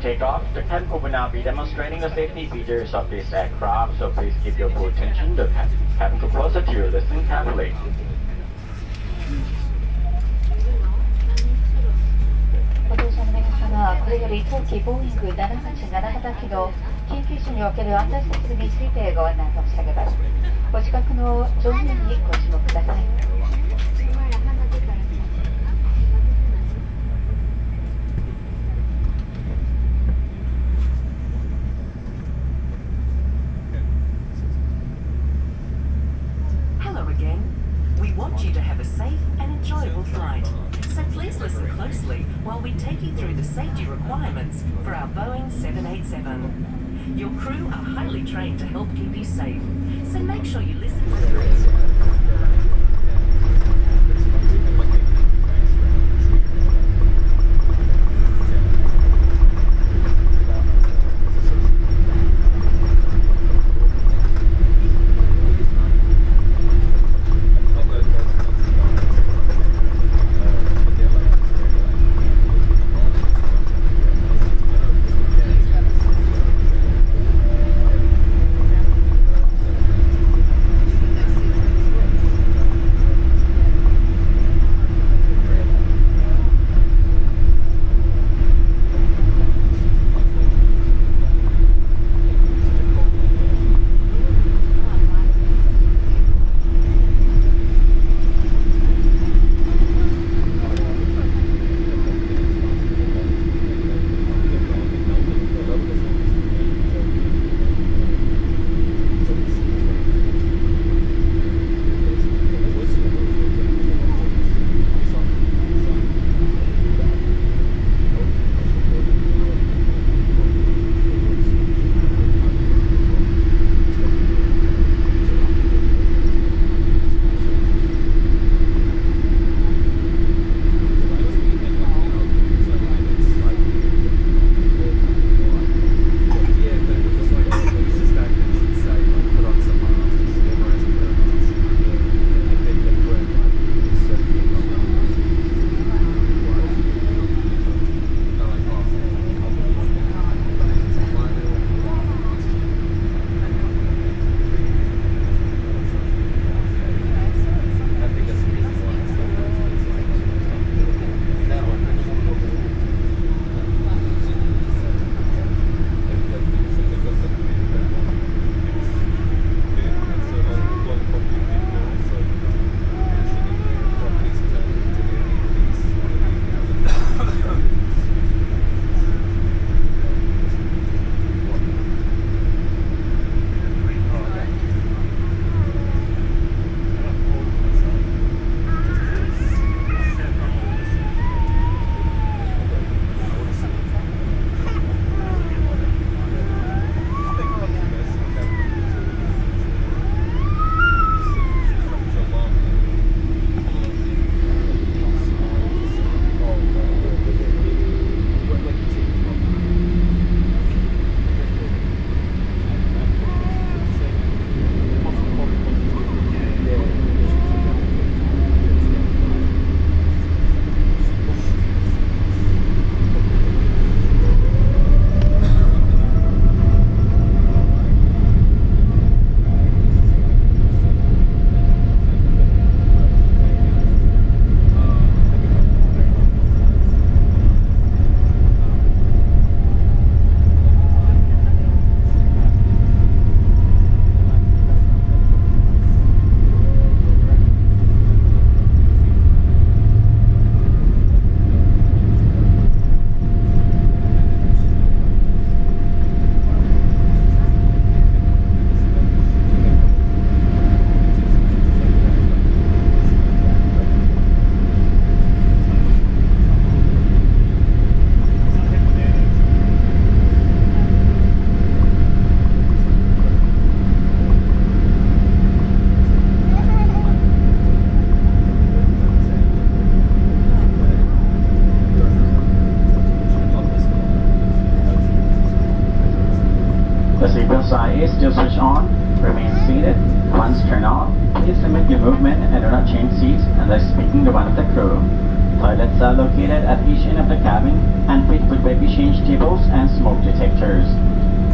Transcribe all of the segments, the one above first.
takeoff, the captain will now be demonstrating the safety features of this aircraft, so please keep your full attention. The captain will closer to you, listen carefully. ご乗車の皆様、これより当機ボーイング787型機の緊急時における安全設備についてご案内申し上げます。ご近くの乗務員にご注目ください。Hello again. We want you to have a safe and enjoyable flight. So please listen closely while we take you through the safety requirements for our Boeing 787. Your crew are highly trained to help keep you safe, so make sure you listen to them. Is still switch on, remain seated. Once turned off, please limit your movement and do not change seats unless speaking to one of the crew. Toilets are located at each end of the cabin and fitted with baby change tables and smoke detectors.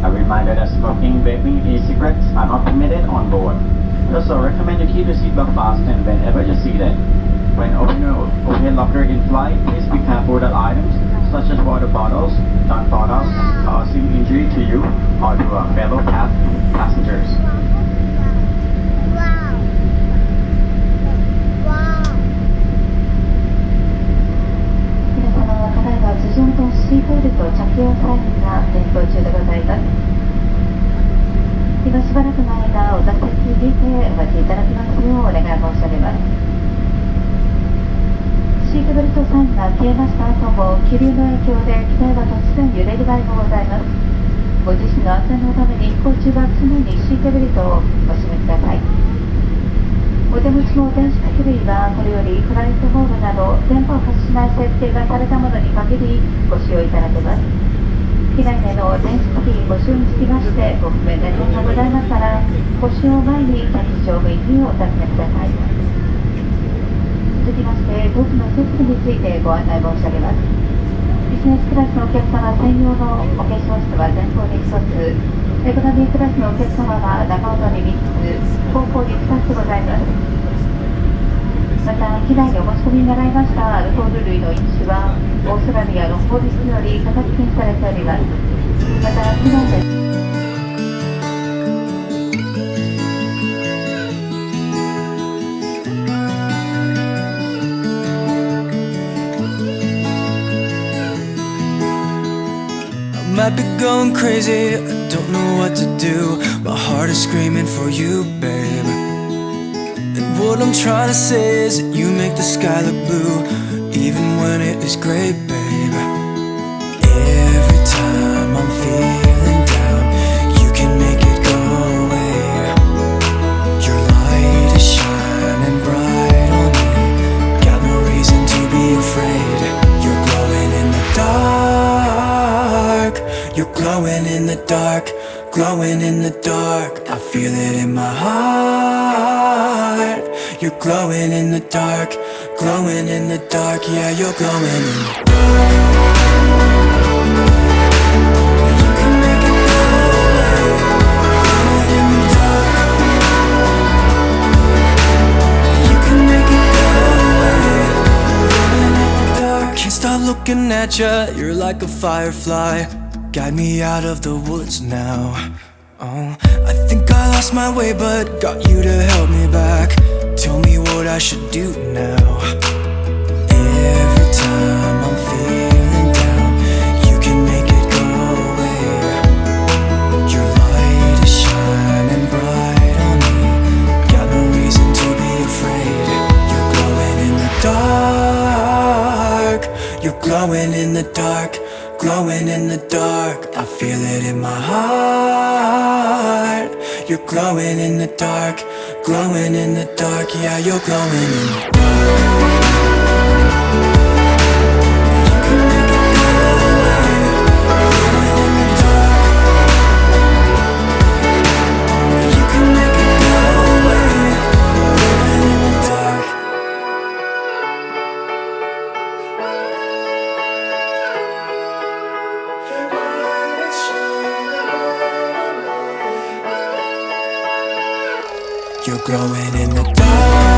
A reminder that smoking, vaping, and e-cigarettes are not permitted on board. We also recommend you keep your seatbelt fastened whenever you're seated. When opening your overhead locker in flight, please be careful that items such as water bottles don't fall out, causing injury to you or to our fellow passengers. 皆様はただいま頭上とシートベルト着用サインが点灯中でございます。今しばらくの間お座席にてお待ちいただきますようお願い申し上げます。シートベルトサインが消えました後も気流の影響で機体は突然揺れる場合もございます。ご自身の安全のために飛行中は常にシートベルトをお締めください。お手持ちの電子機器類はこれよりフライトホールなど電波を発しない設定がされたものに限りご使用いただけます。機内での電子機器ご使用につきましてご不便な点がございましたらご使用前に客室乗務員にお尋ねください。続きまして当機の設備についてご案内申し上げます。ビジネスクラスのお客様専用のお化粧室は前方に1つ、エコノミークラスのお客様は中尾に3つ、後方に2つございます。また機内にお持ち込みになられましたアルコール類の飲酒はオーストラリアの法律により価格禁止されております。また機内でI might be going crazy, I don't know what to do. My heart is screaming for you, babe. And what I'm trying to say is that you make the sky look blue, even when it is gray, babe. Every time I'm feeling down, you can make it go away. Your light is shining bright on me, got no reason to be afraid. You're glowing in the dark, you're glowing in the dark, glowing in the dark. I feel it in my heart. You're glowing in the dark, glowing in the dark. Yeah, you're glowing in the dark. You can make it go away. Glowing in the dark. You can make it go away. Glowing in the dark. Can't stop looking at ya, you're like a firefly. Guide me out of the woods now. Oh, I think I lost my way, but got you to help me back. Tell me what I should do now. Every time I'm feeling down, you can make it go away. Your light is shining bright on me, got no reason to be afraid. You're glowing in the dark, you're glowing in the dark, glowing in the dark. I feel it in my heart. You're glowing in the dark, glowing in the dark. Yeah, you're glowing in the dark. You can make it go away. Glowing in the dark. You can make it go away. Glowing in the dark. You're glowing in the dark.